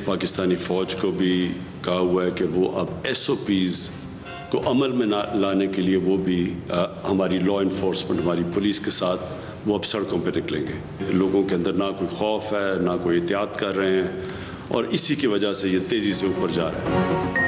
पाकिस्तानी फ़ौज को भी कहा हुआ है कि वो अब SOPs को अमल में लाने के लिए वो भी हमारी लॉ इन्फोर्समेंट, हमारी पुलिस के साथ वो अब सड़कों पर निकलेंगे। लोगों के अंदर ना कोई खौफ है, ना कोई एहतियात कर रहे हैं, और इसी की वजह से ये तेजी से ऊपर जा रहा है।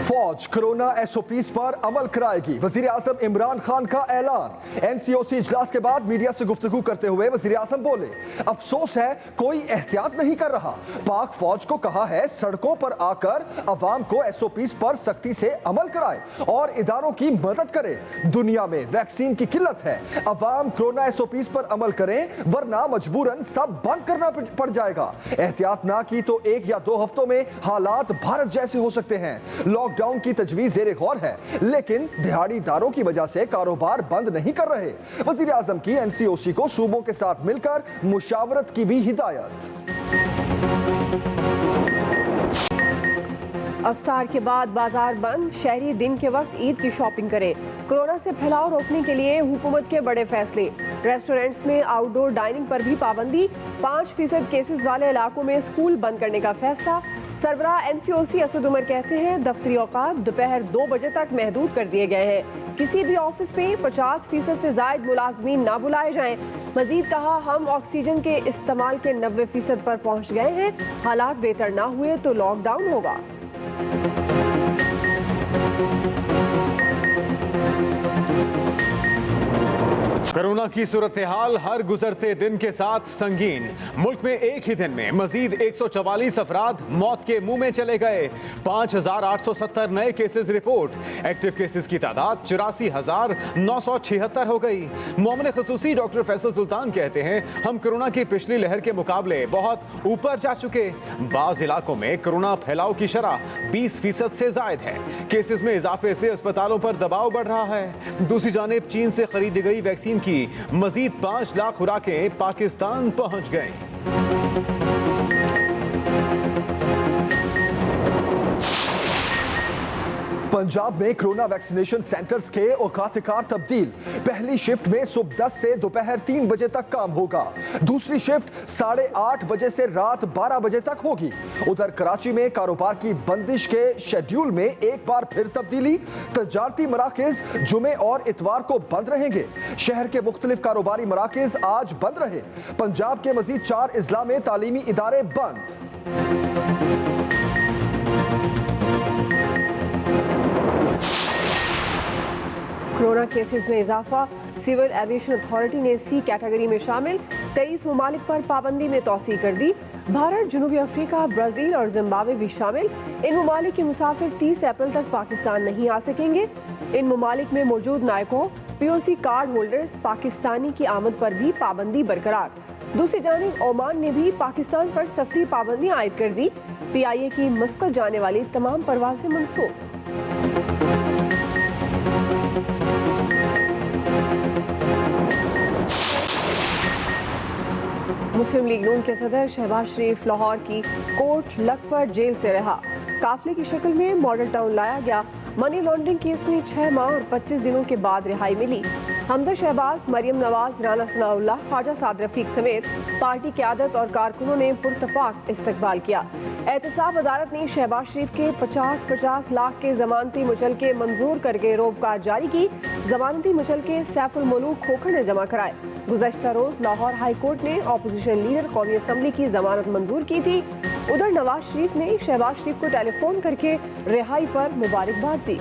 फौज कोरोना SOPs पर अमल कराएगी, वजीर आजम इमरान खान का ऐलान। NCOC इजलास के बाद मीडिया से गुफ्तगू करते हुए वजीर आजम बोले, अफसोस है कोई एहतियात नहीं कर रहा। पाक फौज को कहा है सड़कों पर आकर अवाम को SOPs पर सख्ती से अमल कराए और इदारों की मदद करे। दुनिया में वैक्सीन की किल्लत है, अवाम कोरोना SOPs पर अमल करें वरना मजबूरन सब बंद करना पड़ जाएगा। एहतियात ना की तो 1 या 2 हफ्तों में हालात भारत जैसे हो सकते हैं। लॉकडाउन की तजवीज ज़ेरे गौर है, लेकिन दिहाड़ीदारों की वजह से कारोबार बंद नहीं कर रहे। वजीर आजम की NCOC को सूबों के साथ मिलकर मुशावरत की भी हिदायत। अफ्तार के बाद बाजार बंद, शहरी दिन के वक्त ईद की शॉपिंग करें। कोरोना से फैलाव रोकने के लिए हुकूमत के बड़े फैसले। रेस्टोरेंट्स में आउटडोर डाइनिंग पर भी पाबंदी। 5% केसेस वाले इलाकों में स्कूल बंद करने का फैसला। सरबराह NCOC असद उमर कहते हैं दफ्तरी औकात दोपहर 2 बजे तक महदूद कर दिए गए हैं। किसी भी ऑफिस में 50% से जायद मुलाजमीन ना बुलाए जाएं। मजीद कहा, हम ऑक्सीजन के इस्तेमाल के 90% पर पहुँच गए हैं। हालात बेहतर ना हुए तो लॉकडाउन होगा। कोरोना की सूरत हाल हर गुजरते दिन के साथ संगीन। मुल्क में एक ही दिन में मजीद 144 अफराद मौत के मुंह में चले गए। 5,870 नए केसेस रिपोर्ट। एक्टिव केसेस की तादाद 84,976 हो गई। मोमिन खसूसी डॉक्टर फैसल सुल्तान कहते हैं, हम कोरोना की पिछली लहर के मुकाबले बहुत ऊपर जा चुके। बाज इलाकों में कोरोना फैलाव की शरह 20% से जायद है। केसेस में इजाफे से अस्पतालों पर दबाव बढ़ रहा है। दूसरी जानिब चीन से खरीदी गई वैक्सीन की मजीद 5 लाख खुराकें पाकिस्तान पहुंच गईं। पंजाब में कोरोना वैक्सीनेशन सेंटर्स के औकात-ए-कार तब्दील। पहली शिफ्ट में सुबह 10 से दोपहर 3 बजे तक काम होगा। दूसरी शिफ्ट 8:30 बजे से रात 12 बजे तक होगी। उधर कराची में कारोबार की बंदिश के शेड्यूल में एक बार फिर तब्दीली। तजारती मराकज जुमे और इतवार को बंद रहेंगे। शहर के मुख्तलिफ कारोबारी मराकज आज बंद रहे। पंजाब के मजीद 4 अजला में तालीमी इदारे बंद। कोरोना केसेस में इजाफा। सिविल एविएशन अथॉरिटी ने C कैटेगरी में शामिल 23 ममालिक पर पाबंदी में तौसीह कर दी। भारत, जनूबी अफ्रीका, ब्राज़ील और जिम्बाब्वे भी शामिल। इन ममालिक के मुसाफिर 30 अप्रैल तक पाकिस्तान नहीं आ सकेंगे। इन ममालिक में मौजूद नायकों, POC कार्ड होल्डर्स, पाकिस्तानी की आमद पर भी पाबंदी बरकरार। दूसरी जानिब ओमान ने भी पाकिस्तान पर सफरी पाबंदियां आयद कर दी। PIA की मस्कत जाने वाली तमाम परवाजें मनसूख। मुस्लिम लीग नून के सदर शहबाज शरीफ लाहौर की कोट लखपत जेल से रहा। काफिले की शक्ल में मॉडल टाउन लाया गया। मनी लॉन्ड्रिंग केस में 6 माह और 25 दिनों के बाद रिहाई मिली। हमजा शहबाज, मरियम नवाज, राना सनाउल्लाह, ख्वाजा साद रफीक समेत पार्टी क़यादत और कारकुनों ने पुरतपाक इस्तकबाल किया। एहतसाब अदालत ने शहबाज शरीफ के 50-50 लाख के जमानती मुचलके मंजूर करके रोबकार जारी की। जमानती मुचलके सैफुल मलूक खोखर ने जमा कराए। गुज़श्ता रोज लाहौर हाई कोर्ट ने अपोजिशन लीडर कौमी असम्बली की जमानत मंजूर की थी। उधर नवाज शरीफ ने शहबाज शरीफ को टेलीफोन करके रिहाई पर मुबारकबाद दी।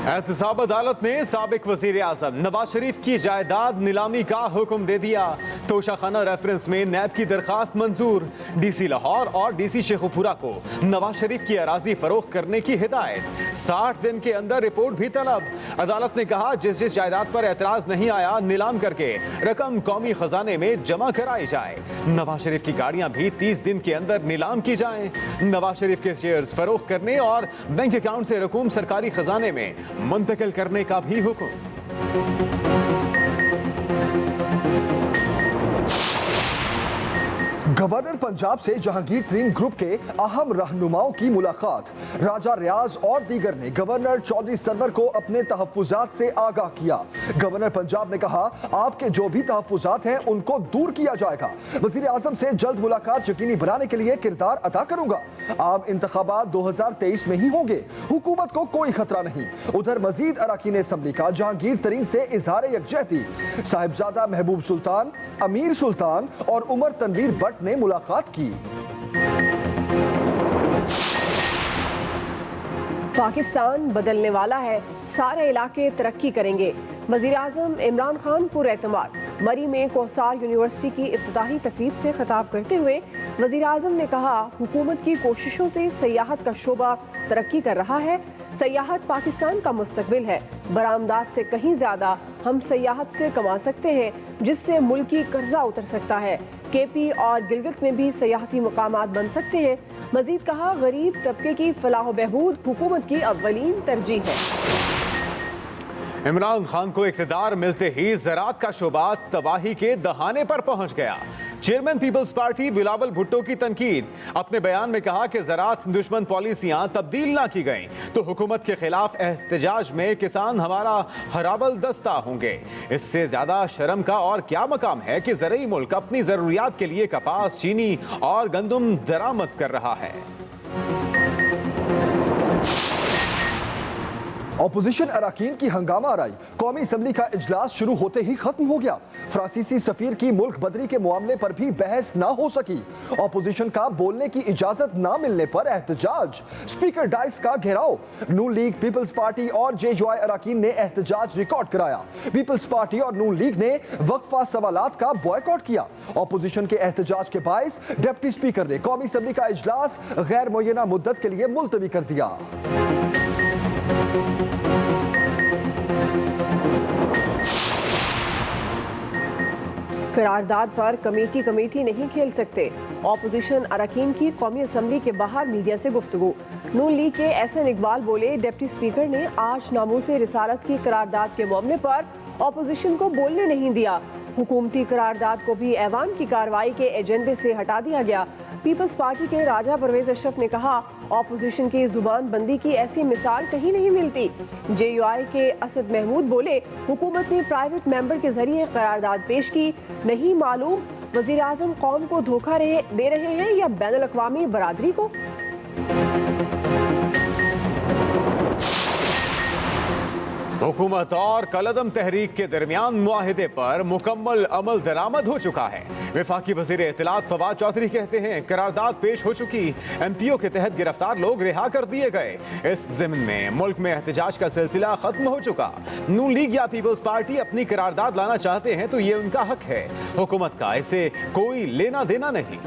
एहतसाब अदालत ने साबिक वजीर आजम नवाज शरीफ की जायदाद नीलामी का हुक्म दे दिया। तोशाखाना रेफरेंस में नैब की दरखास्त मंजूर। DC लाहौर और DC शेखुपुरा को नवाज शरीफ की अराजी फरोख्त करने की हिदायत। 60 दिन के अंदर रिपोर्ट भी तलब। अदालत ने कहा, जिस जिस जायदाद पर एतराज नहीं आया नीलाम करके रकम कौमी खजाने में जमा कराई जाए। नवाज शरीफ की गाड़ियां भी 30 दिन के अंदर नीलाम की जाएं। नवाज शरीफ के शेयर्स फरोख्त करने और बैंक अकाउंट से रकूम सरकारी खजाने में मुंतकिल करने का भी हुक्म। गवर्नर पंजाब से जहांगीर तरीन ग्रुप के अहम रहनुमाओं की मुलाकात। राजा रियाज और दीगर ने गवर्नर चौधरी सरवर को अपने तहफ्फुजात से आगाह किया। गवर्नर पंजाब ने कहा, आपके जो भी तहफ्फुजात हैं उनको दूर किया जाएगा। वजीर आजम से जल्द मुलाकात यकीनी बनाने के लिए किरदार अदा करूंगा। आम इंतखाबात 2023 में ही होंगे, हुकूमत को कोई खतरा नहीं। उधर मजीद अरकान असम्बली का जहांगीर तरीन से इजहार यकजहती। साहिबजादा महबूब सुल्तान, अमीर सुल्तान और उमर तनवीर भट्ट ने मुलाकात की। पाकिस्तान बदलने वाला है, सारे इलाके तरक्की करेंगे। वजीर आजम इमरान खान पुरएतमाद। मरी में कोसार यूनिवर्सिटी की इफ्तिताही तकरीब से खिताब करते हुए वजीर आजम ने कहा, हुकूमत की कोशिशों से सयाहत का शोबा तरक्की कर रहा है। सयाहत पाकिस्तान का मुस्तकबिल है। बरामदात से कहीं ज़्यादा हम सयाहत से कमा सकते हैं, जिससे मुल्की कर्जा उतर सकता है। केपी और गिलगित में भी सयाहती मकामात बन सकते हैं। मजीद कहा, गरीब तबके की फलाह बहबूद हुकूमत की अव्वलीन तरजीह है। इमरान खान को इक़्तिदार मिलते ही ज़राअत का शोबा तबाही के दहाने पर पहुंच गया। चेयरमैन पीपल्स पार्टी बिलावल भुट्टो की तनकीद। अपने बयान में कहा कि ज़राअत दुश्मन पॉलिसियां तब्दील ना की गईं तो हुकूमत के खिलाफ एहतजाज में किसान हमारा हराबल दस्ता होंगे। इससे ज़्यादा शर्म का और क्या मकाम है कि ज़रूरी मुल्क अपनी ज़रूरियात के लिए कपास, चीनी और गंदम दरामद कर रहा है। ऑपोजिशन अरकान की हंगामा आराई। कौमी असम्बली का इजलास शुरू होते ही खत्म हो गया। फ्रांसीसी सफीर की मुल्क बदरी के मामले पर भी बहस ना हो सकी। ऑपोजिशन का बोलने की इजाजत ना मिलने पर एहतजाज। स्पीकर डाइस का घेराव। नून लीग, पीपल्स पार्टी और जेयूआई अरकान ने एहतजाज रिकॉर्ड कराया। पीपल्स पार्टी और नून लीग ने वक्फा सवालात का बॉयकॉट किया। ऑपोजिशन के एहतजाज के बायस डिप्टी स्पीकर ने कौमी असम्बली का इजलास गैर मुय्यना मुद्दत के लिए मुलतवी कर दिया। करारदाद पर कमेटी नहीं खेल सकते। ऑपोजिशन अरकान की कौमी असम्बली के बाहर मीडिया से गुफ्तगू। नून लीग के एहसन इकबाल बोले, डिप्टी स्पीकर ने आज नामूसे रिसालत की करारदाद के मामले पर ऑपोजिशन को बोलने नहीं दिया। हुकूमती करारदाद को भी ऐवान की कार्रवाई के एजेंडे से हटा दिया गया। पीपल्स पार्टी के राजा परवेज अशरफ ने कहा, ऑपोजिशन की जुबान बंदी की ऐसी मिसाल कहीं नहीं मिलती। जेयूआई के असद महमूद बोले, हुकूमत ने प्राइवेट मेंबर के जरिए करारदाद पेश की, नहीं मालूम वजीर आजम कौम को धोखा दे रहे हैं या बैनुल अक़वामी बरादरी को। हुकूमत और कलदम तहरीक के दरमियान मुआहिदे पर मुकम्मल अमल दरामद हो चुका है। वफाकी वज़ीर इत्तलात फवाद चौधरी कहते हैं, करारदाद पेश हो चुकी, MPO के तहत गिरफ्तार लोग रिहा कर दिए गए। इस ज़िम्न में मुल्क में एहतजाज का सिलसिला खत्म हो चुका। नून लीग या पीपल्स पार्टी अपनी करारदाद लाना चाहते हैं तो ये उनका हक है। हुकूमत का इसे कोई लेना देना नहीं।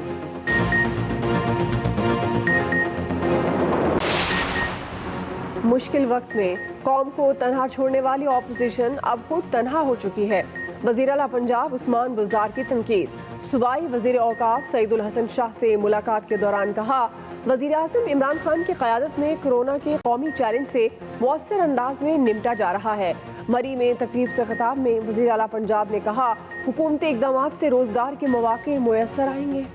मुश्किल वक्त में कौम को तनहा छोड़ने वाली ऑपोजिशन अब खुद तनहा हो चुकी है। वज़ीर आला पंजाब उस्मान बुज़दार की तनकीद। सूबाई वज़ीर औकाफ सईदुल हसन शाह से मुलाकात के दौरान कहा, वज़ीर आज़म इमरान खान की क़यादत में कोरोना के कौमी चैलेंज से मौसर अंदाज में निपटा जा रहा है। मरी में तकरीब से खिताब में वज़ीर आला पंजाब ने कहा, हुकूमती इक़दामात से रोज़गार के मौक़े मुयस्सर आएंगे।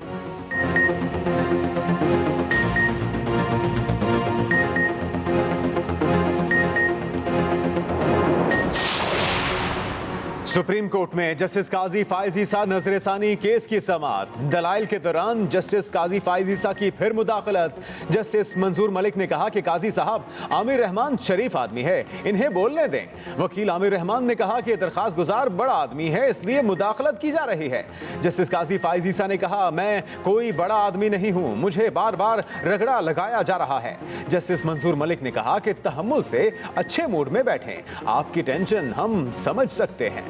सुप्रीम कोर्ट में जस्टिस काजी फाइज ईसा नजरसानी केस की समाअत। दलाइल के दौरान जस्टिस काजी फाइज ईसा की फिर मुदाखलत। जस्टिस मंजूर मलिक ने कहा कि काजी साहब आमिर रहमान शरीफ आदमी है, इन्हें बोलने दें। वकील आमिर रहमान ने कहा कि दरखास्त गुजार बड़ा आदमी है, इसलिए मुदाखलत की जा रही है। जस्टिस काजी फाइज ईसा ने कहा, मैं कोई बड़ा आदमी नहीं हूँ, मुझे बार बार रगड़ा लगाया जा रहा है। जस्टिस मंजूर मलिक ने कहा कि तहम्मुल से अच्छे मूड में बैठें, आपकी टेंशन हम समझ सकते हैं।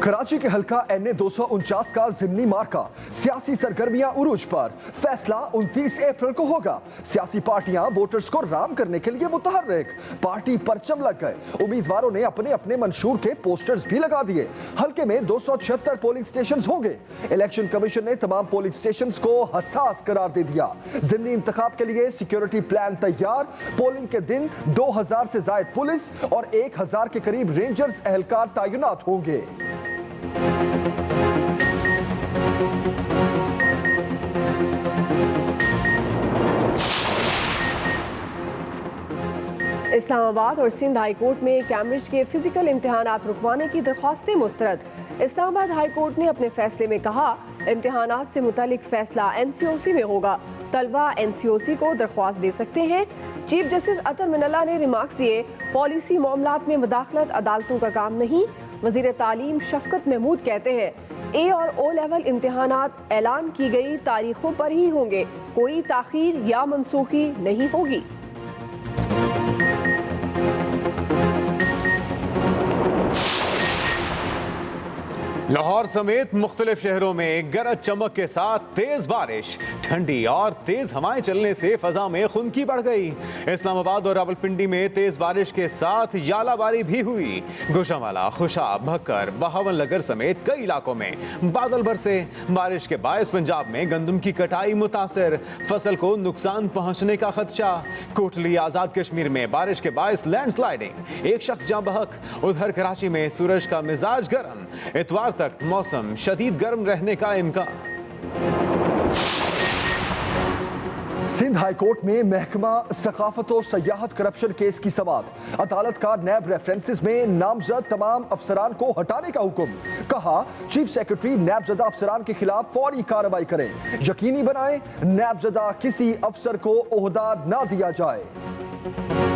कराची के हल्का NA 249 का ज़िमनी मार्का। सियासी सरगर्मियां उरूज पर। फैसला 29 अप्रैल को होगा। सियासी पार्टियां वोटर्स को राम करने के लिए मुतहर्रिक। पार्टी परचम लग गए। उम्मीदवारों ने अपने अपने मंशूर के पोस्टर्स भी लगा दिए। हल्के में 276 पोलिंग स्टेशन होंगे। इलेक्शन कमीशन ने तमाम पोलिंग स्टेशन को हसास करार दे दिया। ज़िमनी इंतखाब के लिए सिक्योरिटी प्लान तैयार। पोलिंग के दिन 2000 से ज्यादा पुलिस और 1000 के करीब रेंजर्स एहलकार तैनात होंगे। इस्लामाबाद और सिंध हाई कोर्ट में कैम्ब्रिज के फिजिकल इम्तिहानात रुकवाने की दरख्वास्तें मुस्तरद। इस्लामाबाद हाई कोर्ट ने अपने फैसले में कहा, इम्तिहानात से मुतालिक फैसला NCOC में होगा। तलबा NCOC को दरख्वास्त दे सकते हैं। चीफ जस्टिस अतर मिनल्ला ने रिमार्क्स दिए, पॉलिसी मामलात में मुदाखलत अदालतों का काम नहीं। वजीर तालीम शफकत महमूद कहते हैं, A और O लेवल इम्तिहानात ऐलान की गई तारीखों पर ही होंगे, कोई ताखीर या मनसूखी नहीं होगी। लाहौर समेत मुख्तलिफ शहरों में गरज चमक के साथ तेज बारिश, ठंडी और तेज हवाएं चलने से फजा में खुनकी बढ़ गई। इस्लामाबाद और रावलपिंडी में तेज बारिश के साथ यालाबारी भी हुई। गुजरांवाला, खुशाब, भक्कर, बहावन नगर समेत कई इलाकों में बादल बरसे। बारिश के बायस पंजाब में गंदम की कटाई मुतासर, फसल को नुकसान पहुंचने का खदशा। कोटली आजाद कश्मीर में बारिश के बायस लैंडस्लाइडिंग, एक शख्स जाँ बहक। उधर कराची में सूरज का मिजाज गर्म, इतवार तक मौसम शदीद गर्म रहने का इम्कान। सिंध हाई कोर्ट में महकमा सकाफत और सयाहत करप्शन केस की समाअत। अदालत का नैब रेफरेंसेस में नामजद तमाम अफसरान को हटाने का हुक्म। कहा, चीफ सेक्रेटरी नैबजदा अफसरान के खिलाफ फौरी कार्रवाई करें, यकीनी बनाएं नैबजदा किसी अफसर को ओहदा ना दिया जाए।